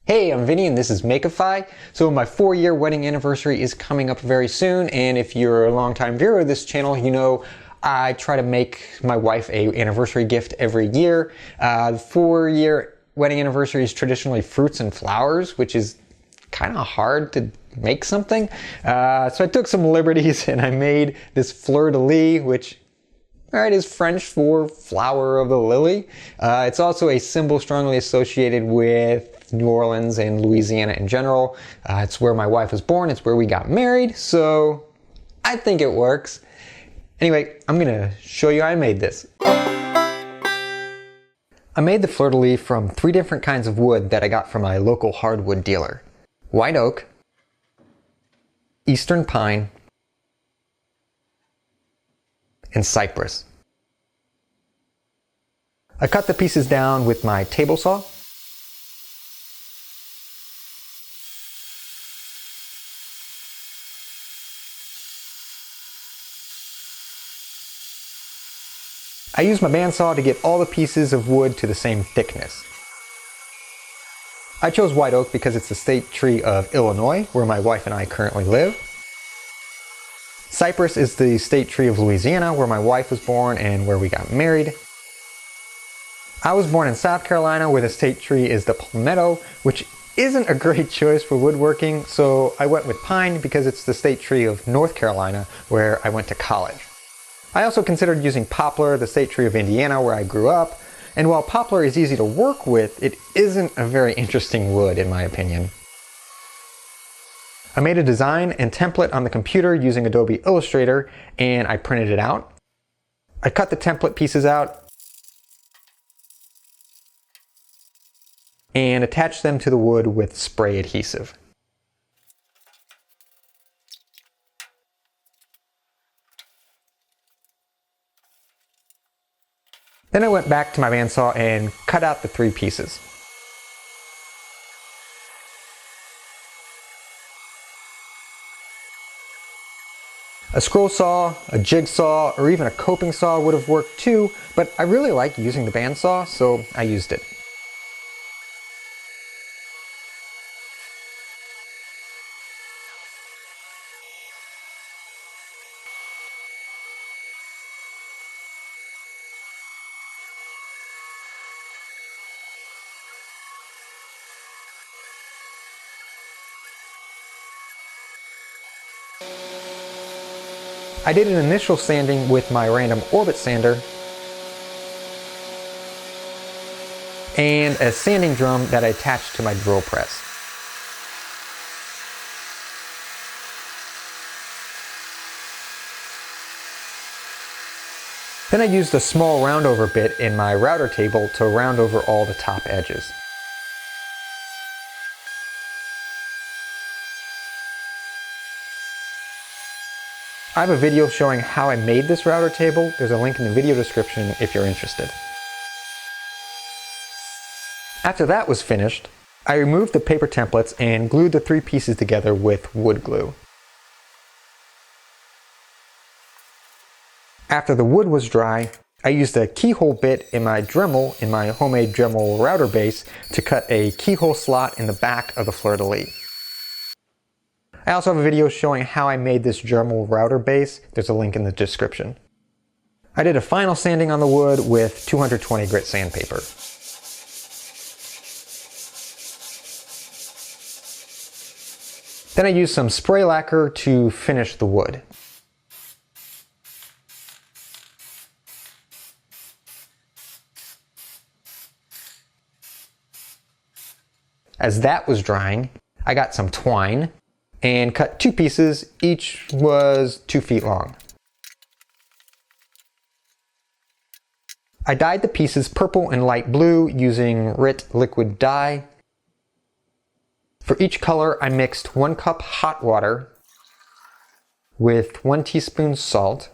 Hey, I'm Vinny and this is Makeify. So my 4-year wedding anniversary is coming up very soon, and if you're a longtime viewer of this channel, you know I try to make my wife a anniversary gift every year. The 4-year wedding anniversary is traditionally fruits and flowers, which is kind of hard to make something. So I took some liberties and I made this Fleur-de-Lis, which is French for flower of the lily. It's also a symbol strongly associated with New Orleans and Louisiana in general. It's where my wife was born, it's where we got married, so I think it works. Anyway, I'm gonna show you how I made this. I made the fleur-de-lis from 3 different kinds of wood that I got from my local hardwood dealer. White oak, eastern pine, and cypress. I cut the pieces down with my table saw. I used my bandsaw to get all the pieces of wood to the same thickness. I chose white oak because it's the state tree of Illinois, where my wife and I currently live. Cypress is the state tree of Louisiana, where my wife was born and where we got married. I was born in South Carolina, where the state tree is the palmetto, which isn't a great choice for woodworking, so I went with pine because it's the state tree of North Carolina, where I went to college. I also considered using poplar, the state tree of Indiana, where I grew up, and while poplar is easy to work with, it isn't a very interesting wood in my opinion. I made a design and template on the computer using Adobe Illustrator, and I printed it out. I cut the template pieces out and attached them to the wood with spray adhesive. Then I went back to my bandsaw and cut out the 3 pieces. A scroll saw, a jigsaw, or even a coping saw would have worked too, but I really like using the bandsaw, so I used it. I did an initial sanding with my random orbit sander and a sanding drum that I attached to my drill press. Then I used a small roundover bit in my router table to round over all the top edges. I have a video showing how I made this router table. There's a link in the video description if you're interested. After that was finished, I removed the paper templates and glued the 3 pieces together with wood glue. After the wood was dry, I used a keyhole bit in my Dremel, in my homemade Dremel router base, to cut a keyhole slot in the back of the fleur-de-lis. I also have a video showing how I made this Dremel router base. There's a link in the description. I did a final sanding on the wood with 220 grit sandpaper. Then I used some spray lacquer to finish the wood. As that was drying, I got some twine and cut 2 pieces, each was 2 feet long. I dyed the pieces purple and light blue using RIT liquid dye. For each color, I mixed 1 cup hot water with 1 teaspoon salt,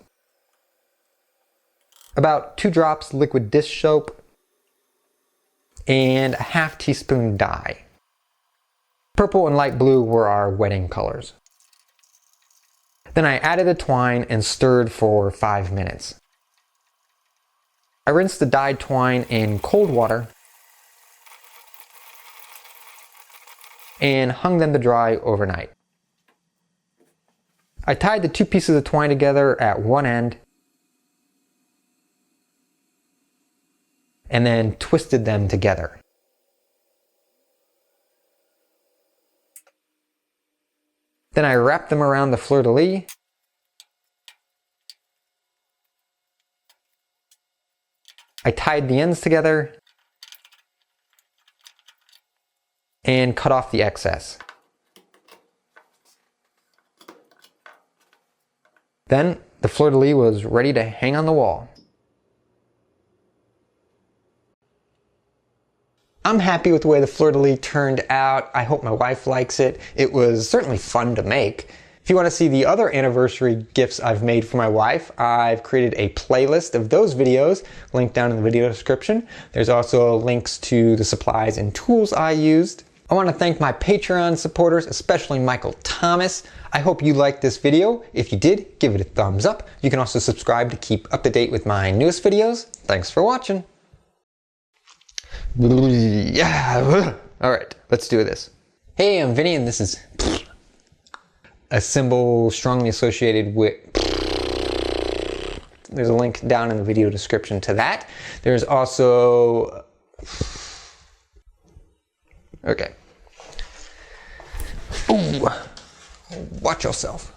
about 2 drops liquid dish soap, and a half teaspoon dye. Purple and light blue were our wedding colors. Then I added the twine and stirred for 5 minutes. I rinsed the dyed twine in cold water and hung them to dry overnight. I tied the two pieces of twine together at one end and then twisted them together. Then I wrapped them around the fleur-de-lis. I tied the ends together and cut off the excess. Then the fleur-de-lis was ready to hang on the wall. I'm happy with the way the fleur-de-lis turned out. I hope my wife likes it. It was certainly fun to make. If you want to see the other anniversary gifts I've made for my wife, I've created a playlist of those videos, linked down in the video description. There's also links to the supplies and tools I used. I want to thank my Patreon supporters, especially Michael Thomas. I hope you liked this video. If you did, give it a thumbs up. You can also subscribe to keep up to date with my newest videos. Thanks for watching. Yeah. All right, let's do this. Hey, I'm Vinny, and this is a symbol strongly associated with. There's a link down in the video description to that. There's also. Okay. Ooh. Watch yourself.